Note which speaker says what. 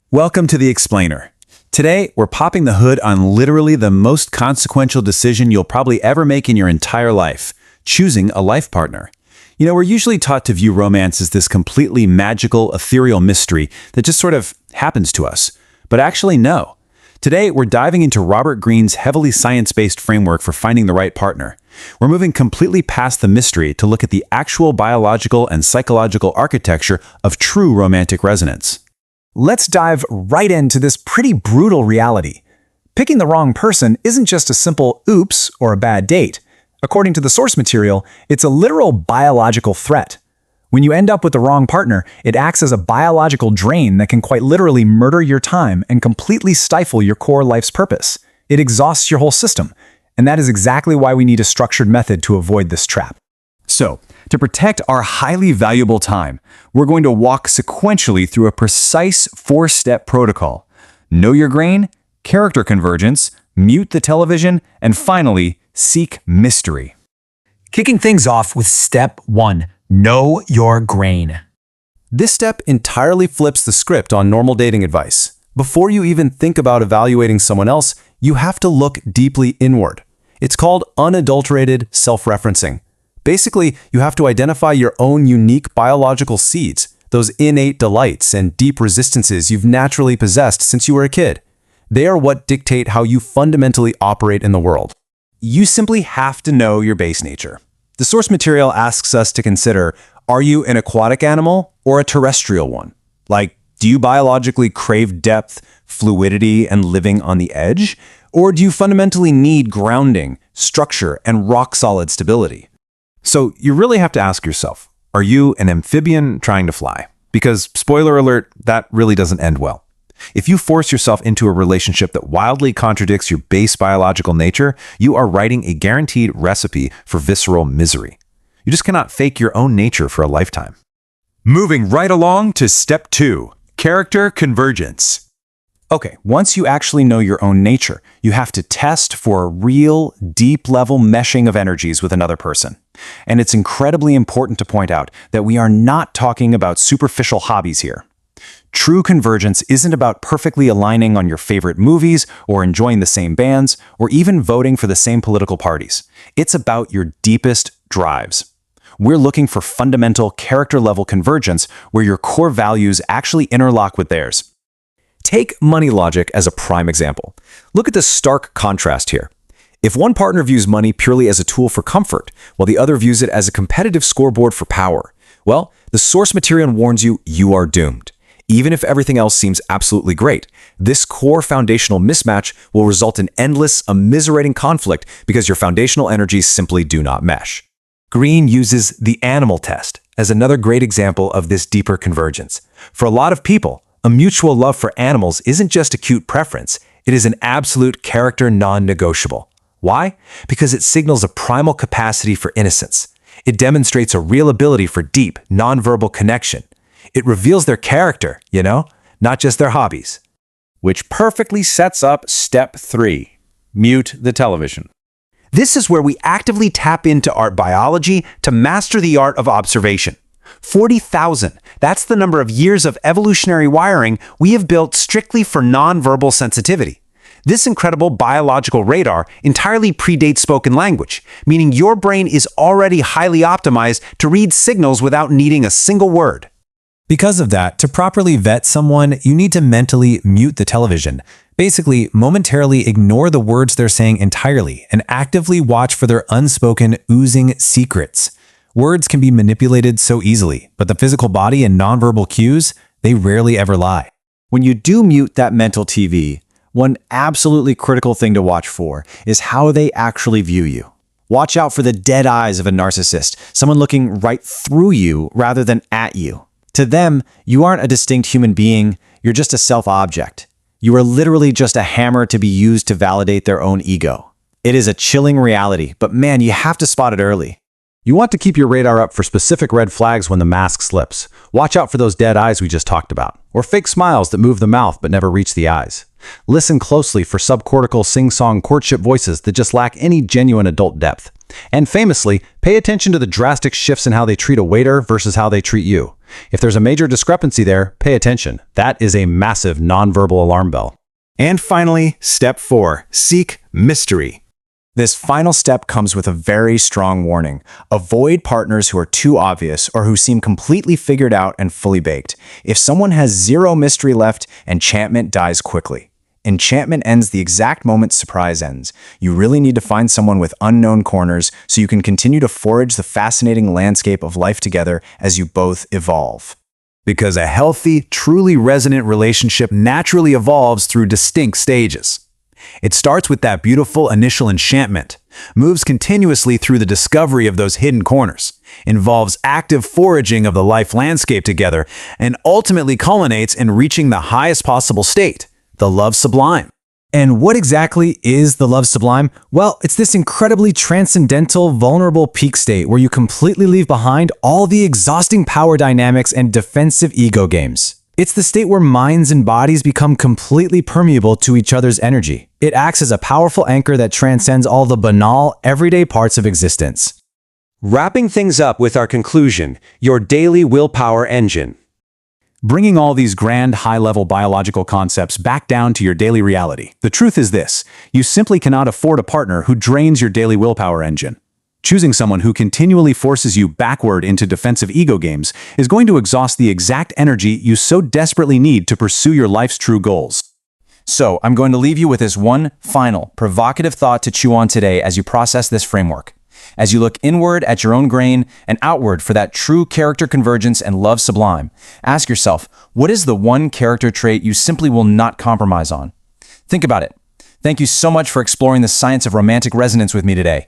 Speaker 1: Welcome to The Explainer. Today, we're popping the hood on literally the most consequential decision you'll probably ever make in your entire life, choosing a life partner. We're usually taught to view romance as this completely magical, ethereal mystery that just sort of happens to us. But actually, no. Today, we're diving into Robert Greene's heavily science-based framework for finding the right partner. We're moving completely past the mystery to look at the actual biological and psychological architecture of true romantic resonance.
Speaker 2: Let's dive right into this pretty brutal reality. Picking the wrong person isn't just a simple oops or a bad date. According to the source material, it's a literal biological threat. When you end up with the wrong partner, it acts as a biological drain that can quite literally murder your time and completely stifle your core life's purpose. It exhausts your whole system, and that is exactly why we need a structured method to avoid this trap.
Speaker 3: So, to protect our highly valuable time, we're going to walk sequentially through a precise 4-step protocol. Know your grain, character convergence, mute the television, and finally, seek mystery.
Speaker 2: Kicking things off with step 1, know your grain.
Speaker 3: This step entirely flips the script on normal dating advice. Before you even think about evaluating someone else, you have to look deeply inward. It's called unadulterated self-referencing. Basically, you have to identify your own unique biological seeds, those innate delights and deep resistances you've naturally possessed since you were a kid. They are what dictate how you fundamentally operate in the world. You simply have to know your base nature. The source material asks us to consider, are you an aquatic animal or a terrestrial one? Like, do you biologically crave depth, fluidity, and living on the edge? Or do you fundamentally need grounding, structure, and rock-solid stability? So you really have to ask yourself, are you an amphibian trying to fly? Because, spoiler alert, that really doesn't end well. If you force yourself into a relationship that wildly contradicts your base biological nature, you are writing a guaranteed recipe for visceral misery. You just cannot fake your own nature for a lifetime.
Speaker 1: Moving right along to step 2, character convergence.
Speaker 2: Okay, once you actually know your own nature, you have to test for a real, deep-level meshing of energies with another person. And it's incredibly important to point out that we are not talking about superficial hobbies here. True convergence isn't about perfectly aligning on your favorite movies or enjoying the same bands or even voting for the same political parties. It's about your deepest drives. We're looking for fundamental character-level convergence where your core values actually interlock with theirs. Take money logic as a prime example. Look at the stark contrast here. If one partner views money purely as a tool for comfort, while the other views it as a competitive scoreboard for power, well, the source material warns you, you are doomed. Even if everything else seems absolutely great, this core foundational mismatch will result in endless, immiserating conflict because your foundational energies simply do not mesh. Greene uses the animal test as another great example of this deeper convergence. For a lot of people, a mutual love for animals isn't just a cute preference, it is an absolute character non-negotiable. Why? Because it signals a primal capacity for innocence. It demonstrates a real ability for deep, non-verbal connection. It reveals their character, not just their hobbies.
Speaker 1: Which perfectly sets up step 3, mute the television.
Speaker 2: This is where we actively tap into our biology to master the art of observation. 40,000. That's the number of years of evolutionary wiring we have built strictly for nonverbal sensitivity. This incredible biological radar entirely predates spoken language, meaning your brain is already highly optimized to read signals without needing a single word.
Speaker 3: Because of that, to properly vet someone, you need to mentally mute the television. Basically, momentarily ignore the words they're saying entirely and actively watch for their unspoken, oozing secrets. Words can be manipulated so easily, but the physical body and nonverbal cues, they rarely ever lie.
Speaker 2: When you do mute that mental TV, one absolutely critical thing to watch for is how they actually view you. Watch out for the dead eyes of a narcissist, someone looking right through you rather than at you. To them, you aren't a distinct human being, you're just a self-object. You are literally just a hammer to be used to validate their own ego. It is a chilling reality, but man, you have to spot it early.
Speaker 1: You want to keep your radar up for specific red flags when the mask slips. Watch out for those dead eyes we just talked about, or fake smiles that move the mouth but never reach the eyes. Listen closely for subcortical sing-song courtship voices that just lack any genuine adult depth. And famously, pay attention to the drastic shifts in how they treat a waiter versus how they treat you.
Speaker 3: If there's a major discrepancy there, pay attention. That is a massive nonverbal alarm bell.
Speaker 2: And finally, step 4, seek mystery. This final step comes with a very strong warning. Avoid partners who are too obvious or who seem completely figured out and fully baked. If someone has zero mystery left, enchantment dies quickly. Enchantment ends the exact moment surprise ends. You really need to find someone with unknown corners so you can continue to forage the fascinating landscape of life together as you both evolve.
Speaker 1: Because a healthy, truly resonant relationship naturally evolves through distinct stages. It starts with that beautiful initial enchantment, moves continuously through the discovery of those hidden corners, involves active foraging of the life landscape together, and ultimately culminates in reaching the highest possible state, the love sublime.
Speaker 3: And what exactly is the love sublime? Well, it's this incredibly transcendental, vulnerable peak state where you completely leave behind all the exhausting power dynamics and defensive ego games. It's the state where minds and bodies become completely permeable to each other's energy. It acts as a powerful anchor that transcends all the banal, everyday parts of existence.
Speaker 4: Wrapping things up with our conclusion, your daily willpower engine.
Speaker 1: Bringing all these grand, high-level biological concepts back down to your daily reality. The truth is this: you simply cannot afford a partner who drains your daily willpower engine. Choosing someone who continually forces you backward into defensive ego games is going to exhaust the exact energy you so desperately need to pursue your life's true goals.
Speaker 2: So, I'm going to leave you with this one final, provocative thought to chew on today as you process this framework. As you look inward at your own grain and outward for that true character convergence and love sublime, ask yourself, what is the one character trait you simply will not compromise on? Think about it. Thank you so much for exploring the science of romantic resonance with me today.